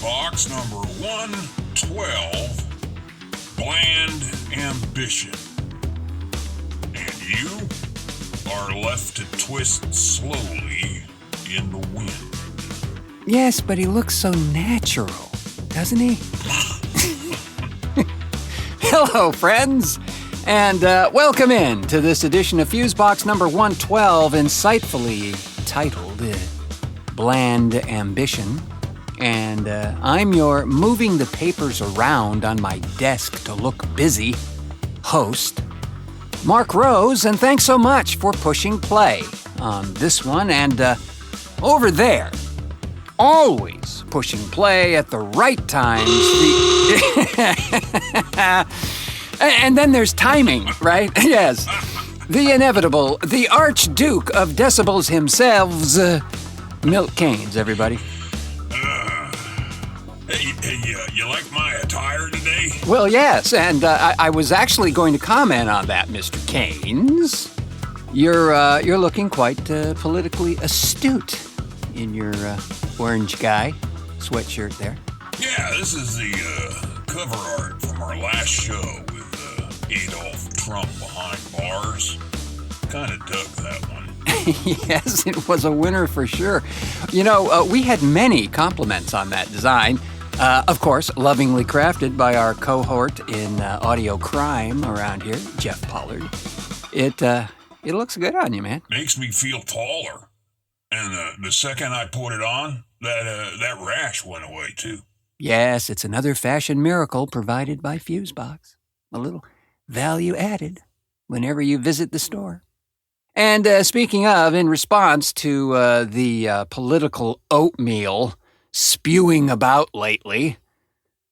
Box number 112, Bland Ambition. And you are left to twist slowly in the wind. Yes, but he looks so natural, doesn't he? Hello, friends, and welcome in to this edition of Fusebox number 112, insightfully titled Bland Ambition. And I'm your moving the papers around on my desk to look busy host, Mark Rose, and thanks so much for pushing play on this one. And over there, always pushing play at the right times. And then there's timing, right? Yes. The inevitable, the Archduke of Decibels himself, Milt Keynes, everybody. Hey, you like my attire today? Well, yes, and I was actually going to comment on that, Mr. Keynes. You're looking quite politically astute in your orange guy sweatshirt there. Yeah, this is the cover art from our last show with Adolf Trump behind bars. Kind of dug that one. Yes, it was a winner for sure. You know, we had many compliments on that design. Of course, lovingly crafted by our cohort in audio crime around here, Jeff Pollard. It looks good on you, man. Makes me feel taller. And the second I put it on, that rash went away too. Yes, it's another fashion miracle provided by Fusebox. A little value added whenever you visit the store. And speaking of, in response to the political oatmeal spewing about lately,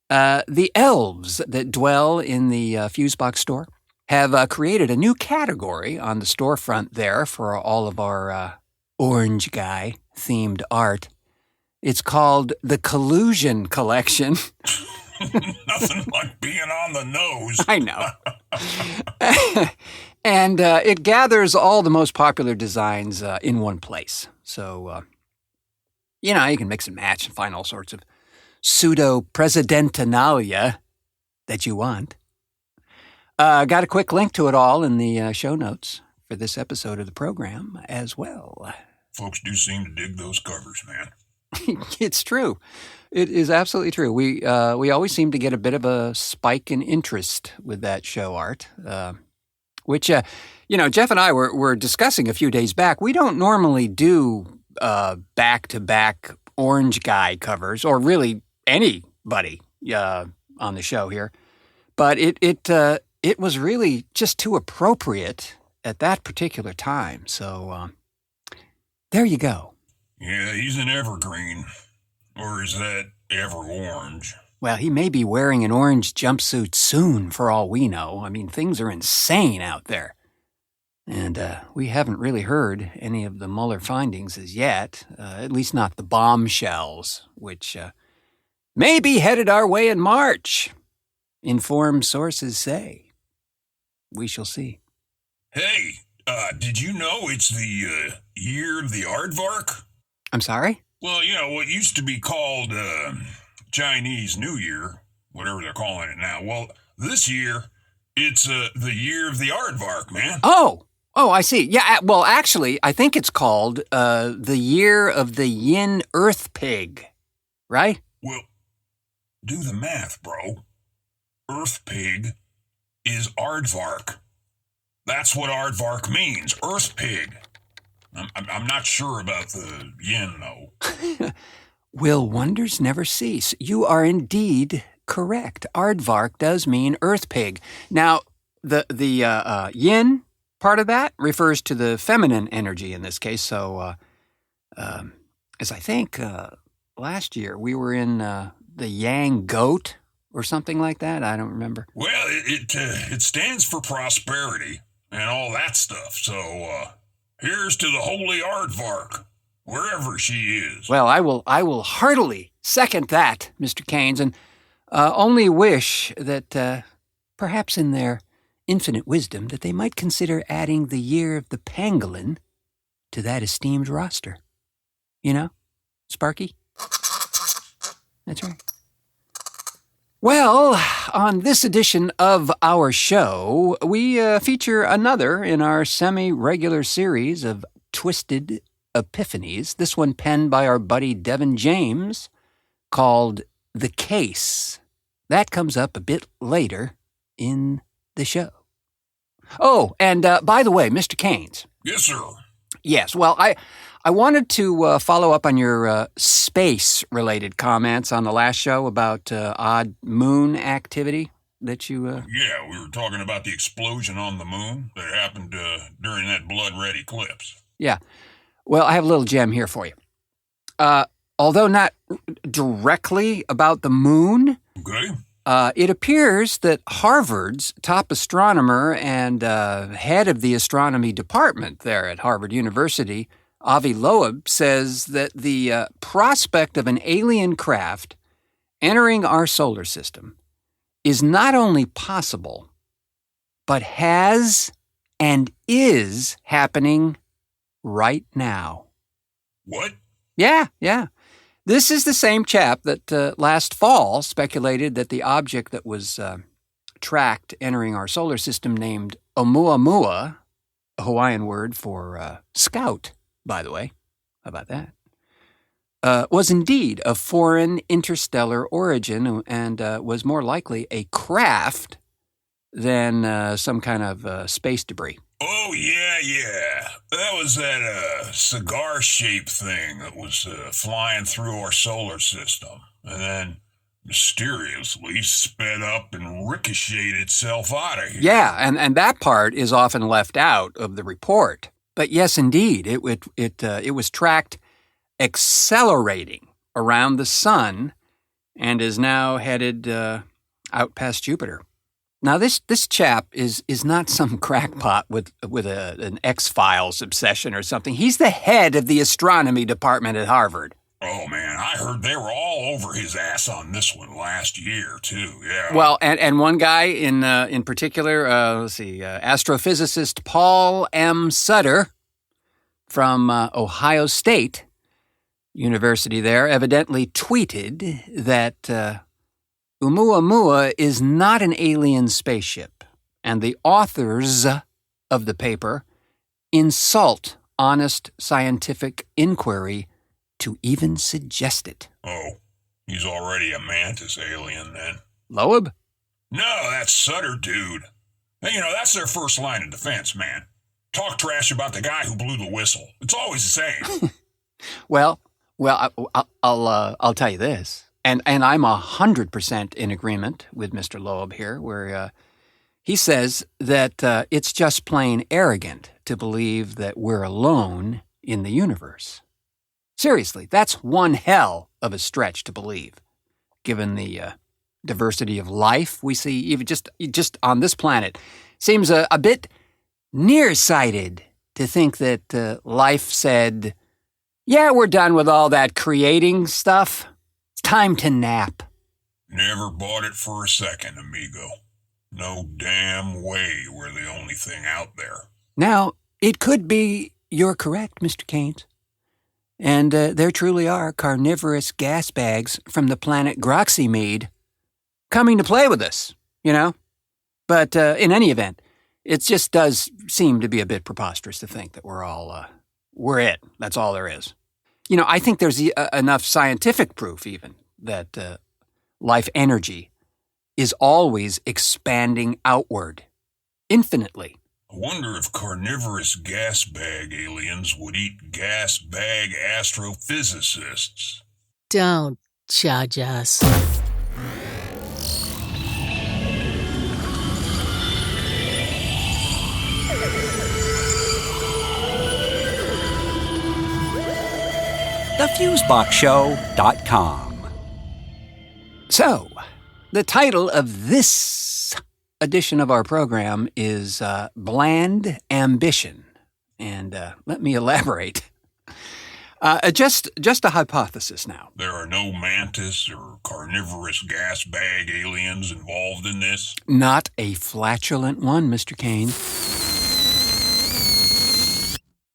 the elves that dwell in the Fusebox store have created a new category on the storefront there for all of our orange guy themed art. It's called the Collusion Collection. Nothing like being on the nose. I know. And it gathers all the most popular designs in one place. So, you can mix and match and find all sorts of pseudo-presidentinalia that you want. Got a quick link to it all in the show notes for this episode of the program as well. Folks do seem to dig those covers, man. It's true. It is absolutely true. We always seem to get a bit of a spike in interest with that show art, which, Jeff and I were discussing a few days back. We don't normally do back-to-back orange guy covers, or really anybody on the show here. But it was really just too appropriate at that particular time. So there you go. Yeah, he's an evergreen. Or is that ever-orange? Well, he may be wearing an orange jumpsuit soon, for all we know. I mean, things are insane out there. And we haven't really heard any of the Mueller findings as yet, at least not the bombshells, which may be headed our way in March, informed sources say. We shall see. Hey, did you know it's the year of the Aardvark? I'm sorry? Well, what used to be called Chinese New Year, whatever they're calling it now. Well, this year, it's the year of the Aardvark, man. Oh, I see. Yeah, well, actually, I think it's called the year of the Yin Earth Pig, right? Well, do the math, bro. Earth Pig is Aardvark. That's what Aardvark means, Earth Pig. I'm not sure about the yin, though. Will wonders never cease? You are indeed correct. Aardvark does mean earth pig. Now, the yin part of that refers to the feminine energy in this case. So, as I think last year we were in the yang goat or something like that. I don't remember. Well, it stands for prosperity and all that stuff. So, here's to the holy Aardvark, wherever she is. Well, I will heartily second that, Mr. Keynes, and only wish that perhaps in their infinite wisdom that they might consider adding the year of the pangolin to that esteemed roster. You know, Sparky? That's right. Well, on this edition of our show, we feature another in our semi-regular series of Twisted Epiphanies, this one penned by our buddy Devin James, called The Case. That comes up a bit later in the show. Oh, and by the way, Mr. Keynes. Yes, sir. Yes, well, I wanted to follow up on your space-related comments on the last show about odd moon activity that you... Yeah, we were talking about the explosion on the moon that happened during that blood-red eclipse. Yeah. Well, I have a little gem here for you. Although not directly about the moon... Okay. It appears that Harvard's top astronomer and head of the astronomy department there at Harvard University, Avi Loeb, says that the prospect of an alien craft entering our solar system is not only possible, but has and is happening right now. What? Yeah. This is the same chap that last fall speculated that the object that was tracked entering our solar system named Oumuamua, a Hawaiian word for scout, by the way, how about that, was indeed of foreign interstellar origin and was more likely a craft than some kind of space debris. Oh, yeah. That was that cigar-shaped thing that was flying through our solar system, and then mysteriously sped up and ricocheted itself out of here. Yeah, and that part is often left out of the report. But yes, indeed, it was tracked accelerating around the sun and is now headed out past Jupiter. Now, this chap is not some crackpot with an X-Files obsession or something. He's the head of the astronomy department at Harvard. Oh, man, I heard they were all over his ass on this one last year, too, yeah. Well, and one guy in particular, astrophysicist Paul M. Sutter from Ohio State University there evidently tweeted that Oumuamua is not an alien spaceship, and the authors of the paper insult honest scientific inquiry to even suggest it. Oh, he's already a mantis alien, then. Loeb? No, that's Sutter, dude. Hey, that's their first line of defense, man. Talk trash about the guy who blew the whistle. It's always the same. Well, I'll tell you this. And I'm 100% in agreement with Mr. Loeb here, where he says that it's just plain arrogant to believe that we're alone in the universe. Seriously, that's one hell of a stretch to believe, given the diversity of life we see even just on this planet. Seems a bit nearsighted to think that life said, yeah, we're done with all that creating stuff. Time to nap. Never bought it for a second, amigo. No damn way we're the only thing out there. Now, it could be you're correct, Mr. Keynes. And there truly are carnivorous gas bags from the planet Groxymead coming to play with us, But in any event, it just does seem to be a bit preposterous to think that we're it. That's all there is. I think there's enough scientific proof even that life energy is always expanding outward, infinitely. I wonder if carnivorous gas bag aliens would eat gas bag astrophysicists. Don't judge us. thefuseboxshow.com. So, the title of this edition of our program is Bland Ambition. And let me elaborate. Just a hypothesis now. There are no mantis or carnivorous gas bag aliens involved in this? Not a flatulent one, Mr. Kane.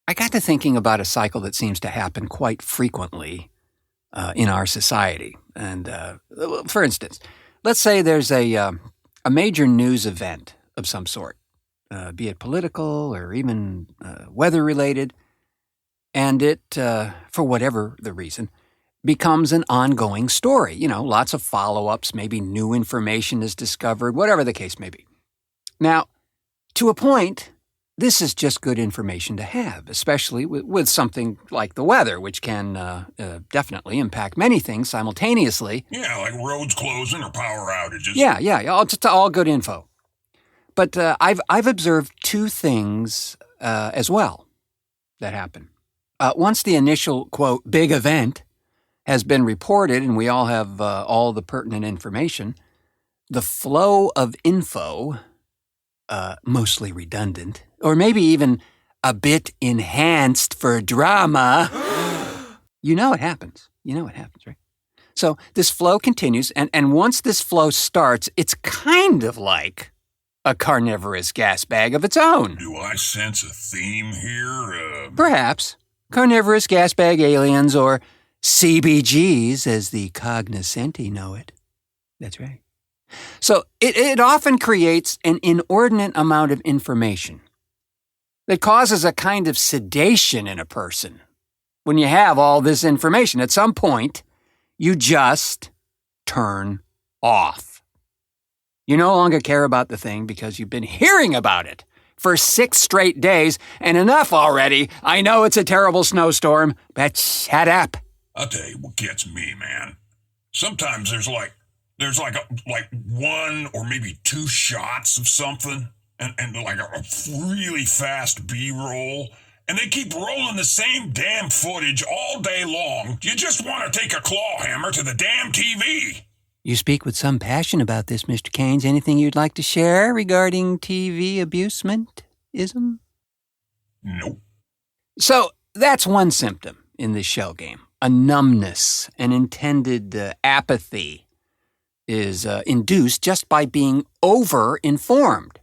I got to thinking about a cycle that seems to happen quite frequently in our society. And for instance, let's say there's a major news event of some sort, be it political or even weather-related, and it, for whatever the reason, becomes an ongoing story. Lots of follow-ups, maybe new information is discovered, whatever the case may be. Now, to a point, this is just good information to have, especially with something like the weather, which can definitely impact many things simultaneously. Yeah, like roads closing or power outages. Yeah, all good info. But I've observed two things as well that happen. Once the initial, quote, big event has been reported and we all have all the pertinent information, the flow of info, mostly redundant, or maybe even a bit enhanced for drama, it happens. It happens, right? So this flow continues, and once this flow starts, it's kind of like a carnivorous gas bag of its own. Do I sense a theme here? Perhaps. Carnivorous gas bag aliens, or CBGs as the cognoscenti know it. That's right. So it often creates an inordinate amount of information that causes a kind of sedation in a person. When you have all this information, at some point, you just turn off. You no longer care about the thing because you've been hearing about it for 6 straight days, and enough already. I know it's a terrible snowstorm, but shut up. I'll tell you what gets me, man. Sometimes there's like one or maybe 2 shots of something and like a really fast B-roll, and they keep rolling the same damn footage all day long. You just want to take a claw hammer to the damn TV. You speak with some passion about this, Mr. Keynes. Anything you'd like to share regarding TV abusement-ism? Nope. So that's one symptom in this shell game. A numbness, an intended apathy is induced just by being over-informed.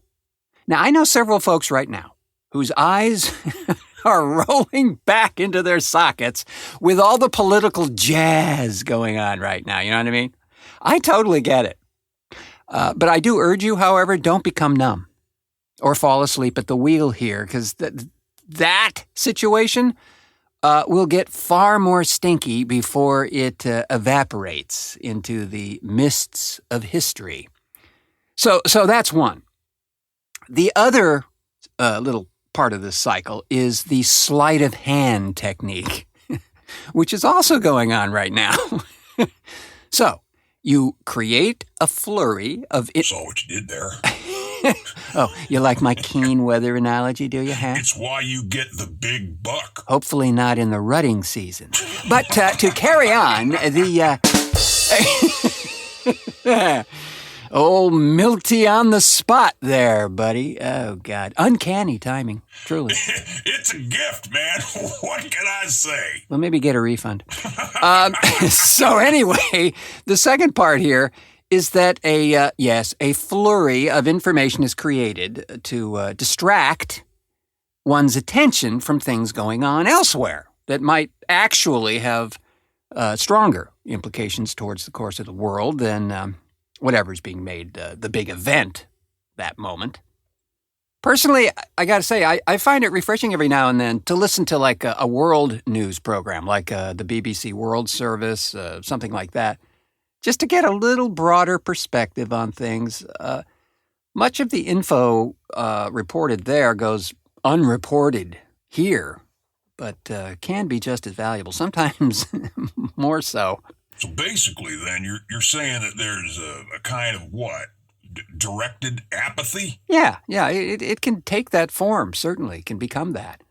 Now, I know several folks right now whose eyes are rolling back into their sockets with all the political jazz going on right now. You know what I mean? I totally get it. But I do urge you, however, don't become numb or fall asleep at the wheel here, because that situation will get far more stinky before it evaporates into the mists of history. So that's one. The other little part of this cycle is the sleight of hand technique, which is also going on right now. So you create a flurry of... Saw what you did there. Oh, you like my keen weather analogy, do you, Hank? It's why you get the big buck. Hopefully not in the rutting season. But to carry on, the... Old Milty on the spot there, buddy. Oh, God. Uncanny timing, truly. It's a gift, man. What can I say? Well, maybe get a refund. So anyway, the second part here is that a flurry of information is created to distract one's attention from things going on elsewhere that might actually have stronger implications towards the course of the world than whatever's being made the big event that moment. Personally, I got to say, I find it refreshing every now and then to listen to like a world news program, like the BBC World Service, something like that, just to get a little broader perspective on things. Much of the info reported there goes unreported here, but can be just as valuable, sometimes more so. So basically, then, you're saying that there's a kind of what? Directed apathy? Yeah, it can take that form, certainly. It can become that.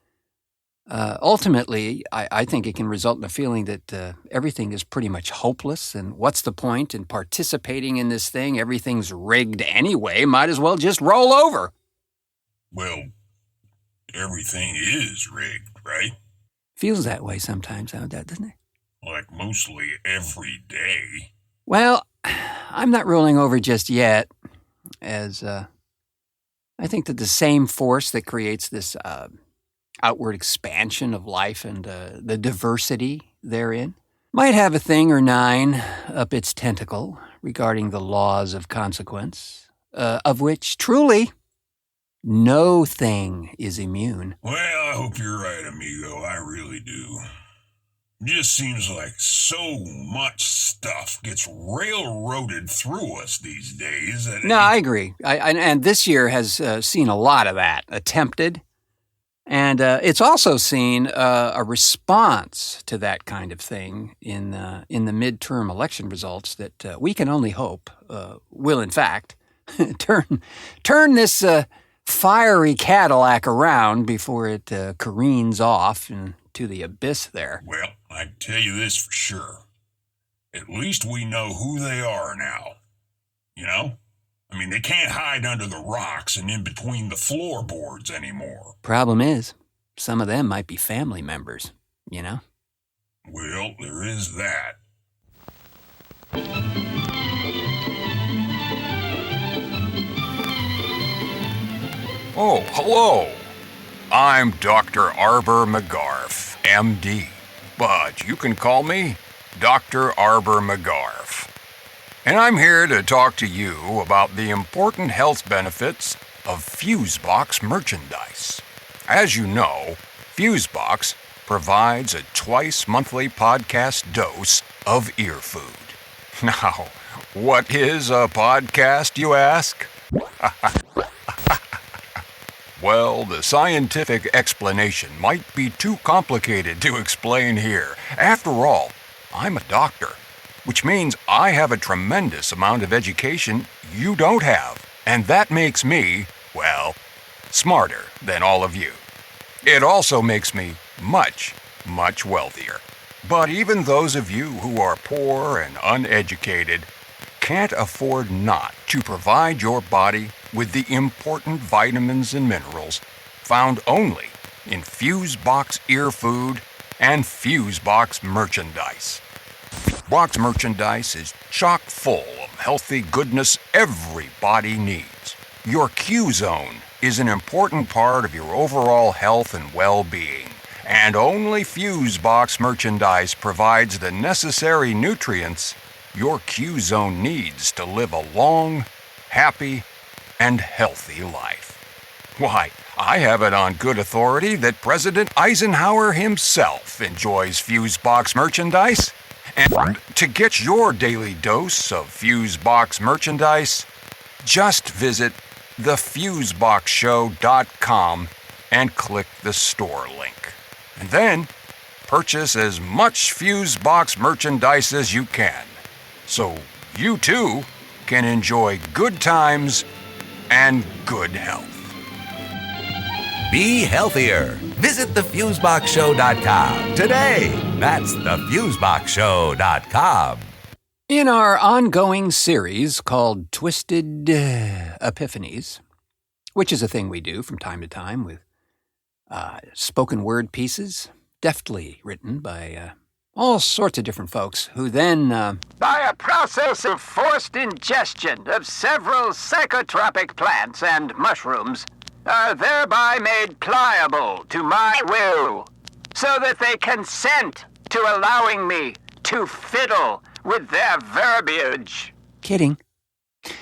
Ultimately, I think it can result in a feeling that everything is pretty much hopeless, and what's the point in participating in this thing? Everything's rigged anyway. Might as well just roll over. Well, everything is rigged, right? Feels that way sometimes, doesn't it? Like mostly every day. Well, I'm not rolling over just yet, as I think that the same force that creates this outward expansion of life and the diversity therein might have a thing or nine up its tentacle regarding the laws of consequence, of which truly no thing is immune. Well, I hope you're right, amigo. I really do. Just seems like so much stuff gets railroaded through us these days. No, I agree. And this year has seen a lot of that attempted. And it's also seen a response to that kind of thing in the midterm election results that we can only hope will, in fact, turn this fiery Cadillac around before it careens off into the abyss there. Well, I can tell you this for sure. At least we know who they are now. You know? I mean, they can't hide under the rocks and in between the floorboards anymore. Problem is, some of them might be family members, you know? Well, there is that. Oh, hello. I'm Dr. Arber McGarf, MD, but you can call me Dr. Arber McGarf. And I'm here to talk to you about the important health benefits of Fusebox merchandise. As you know, Fusebox provides a twice-monthly podcast dose of ear food. Now, what is a podcast, you ask? Well, the scientific explanation might be too complicated to explain here. After all, I'm a doctor, which means I have a tremendous amount of education you don't have. And that makes me, well, smarter than all of you. It also makes me much, much wealthier. But even those of you who are poor and uneducated can't afford not to provide your body with the important vitamins and minerals found only in Fusebox ear food and Fusebox merchandise. Box merchandise is chock full of healthy goodness everybody needs. Your Q-Zone is an important part of your overall health and well-being, and only Fusebox merchandise provides the necessary nutrients your Q-Zone needs to live a long, happy, and healthy life. Why, I have it on good authority that President Eisenhower himself enjoys Fusebox merchandise. And to get your daily dose of Fusebox merchandise, just visit thefuseboxshow.com and click the store link. And then purchase as much Fusebox merchandise as you can, so you too can enjoy good times and good health. Be healthier. Visit thefuseboxshow.com today. That's thefuseboxshow.com. In our ongoing series called Twisted Epiphanies, which is a thing we do from time to time with spoken word pieces, deftly written by all sorts of different folks who then, by a process of forced ingestion of several psychotropic plants and mushrooms, are thereby made pliable to my will, so that they consent to allowing me to fiddle with their verbiage. Kidding.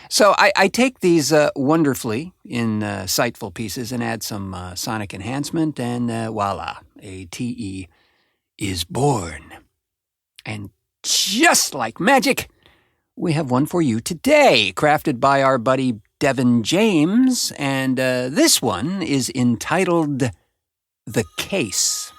So I take these wonderfully insightful pieces and add some sonic enhancement, and voila, a TE is born. And just like magic, we have one for you today, crafted by our buddy Devin James, and this one is entitled The Case.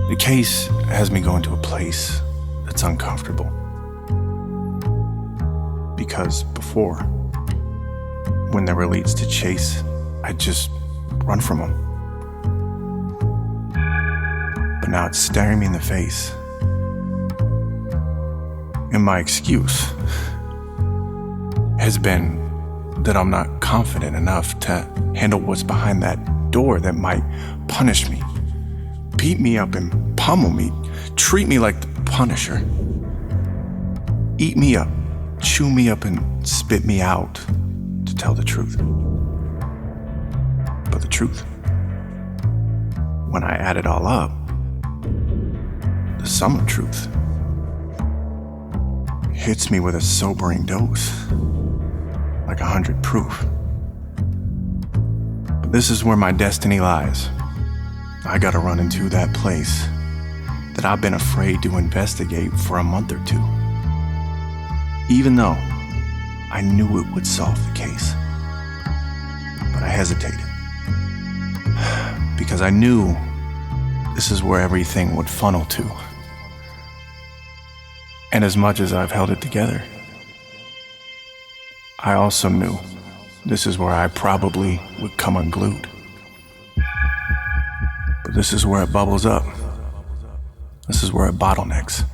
The case has me going to a place that's uncomfortable. Because before, when there were leads to chase, I'd just run from them. But now it's staring me in the face. And my excuse has been that I'm not confident enough to handle what's behind that door that might punish me, beat me up and pummel me, treat me like the Punisher, eat me up, chew me up and spit me out, to tell the truth. But the truth, when I add it all up, the sum of truth hits me with a sobering dose, like 100 proof. But this is where my destiny lies. I gotta run into that place that I've been afraid to investigate for a month or two, even though I knew it would solve the case. But I hesitated, because I knew this is where everything would funnel to. And as much as I've held it together, I also knew this is where I probably would come unglued. But this is where it bubbles up. This is where it bottlenecks.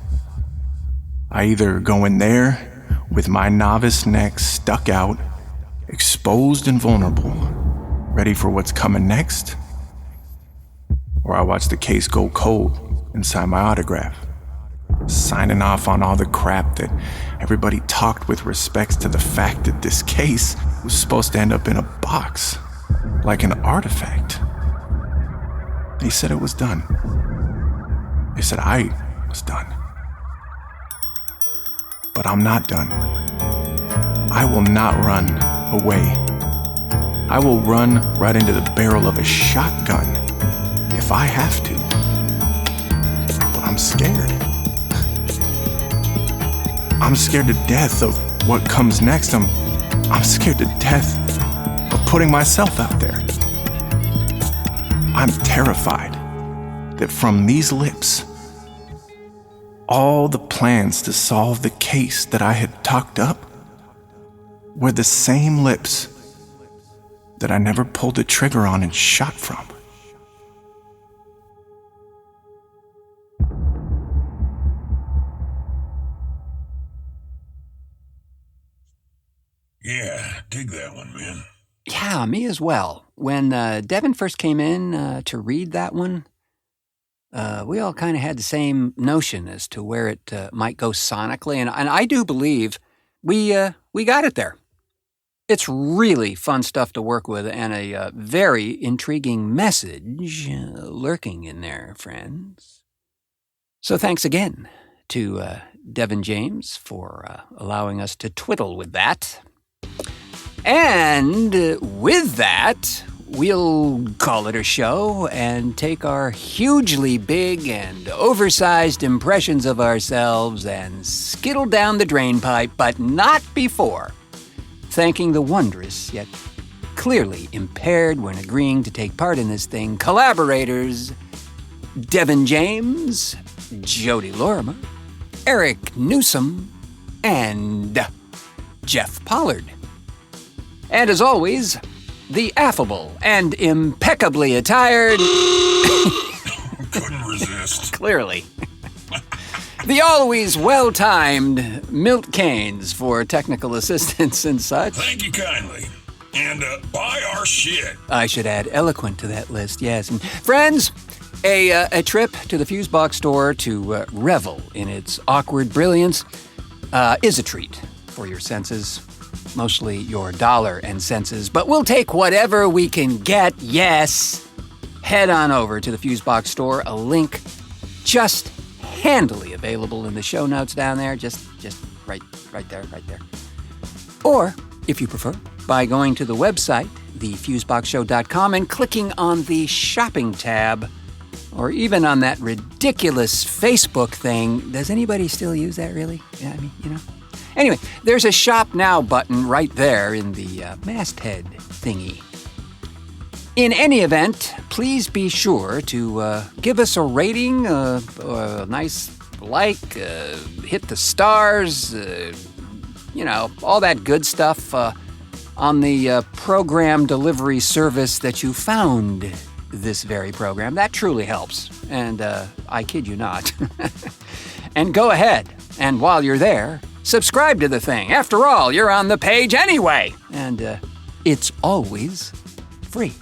I either go in there with my novice neck stuck out, exposed and vulnerable, ready for what's coming next, or I watch the case go cold and sign my autograph, signing off on all the crap that everybody talked with respects to the fact that this case was supposed to end up in a box, like an artifact. They said it was done. They said I was done. But I'm not done. I will not run away. I will run right into the barrel of a shotgun if I have to. But I'm scared. I'm scared to death of what comes next. I'm scared to death of putting myself out there. I'm terrified that from these lips, all the plans to solve the case that I had talked up were the same lips that I never pulled the trigger on and shot from. Yeah, dig that one, man. Yeah, me as well. When Devin first came in to read that one, we all kind of had the same notion as to where it might go sonically, and I do believe we got it there. It's really fun stuff to work with, and a very intriguing message lurking in there, friends. So thanks again to Devin James for allowing us to twiddle with that. And with that, we'll call it a show and take our hugely big and oversized impressions of ourselves and skittle down the drainpipe, but not before thanking the wondrous yet clearly impaired when agreeing to take part in this thing collaborators Devin James, Jody Lorimer, Eric Newsom, and Jeff Pollard. And as always, the affable and impeccably attired... Couldn't resist. Clearly. The always well-timed Milt Keynes for technical assistance and such. Thank you kindly. And buy our shit. I should add eloquent to that list, yes. And friends, a trip to the Fusebox store to revel in its awkward brilliance is a treat for your senses. Mostly your dollar and senses, but we'll take whatever we can get, yes. Head on over to the Fusebox store, a link just handily available in the show notes down there, just right there. Or, if you prefer, by going to the website, thefuseboxshow.com, and clicking on the shopping tab, or even on that ridiculous Facebook thing. Does anybody still use that, really? Yeah, I mean, you know. Anyway, there's a Shop Now button right there in the masthead thingy. In any event, please be sure to give us a rating, a nice like, hit the stars, all that good stuff. on the program delivery service that you found this very program. That truly helps, and I kid you not. And go ahead, and while you're there, subscribe to the thing. After all, you're on the page anyway, and it's always free.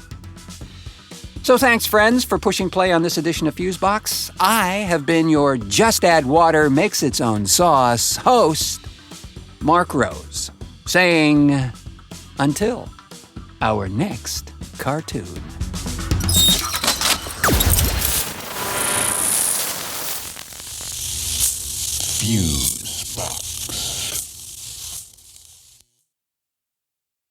So thanks, friends, for pushing play on this edition of Fusebox. I have been your Just Add Water Makes Its Own Sauce host, Mark Rose, saying until our next cartoon. Fuse.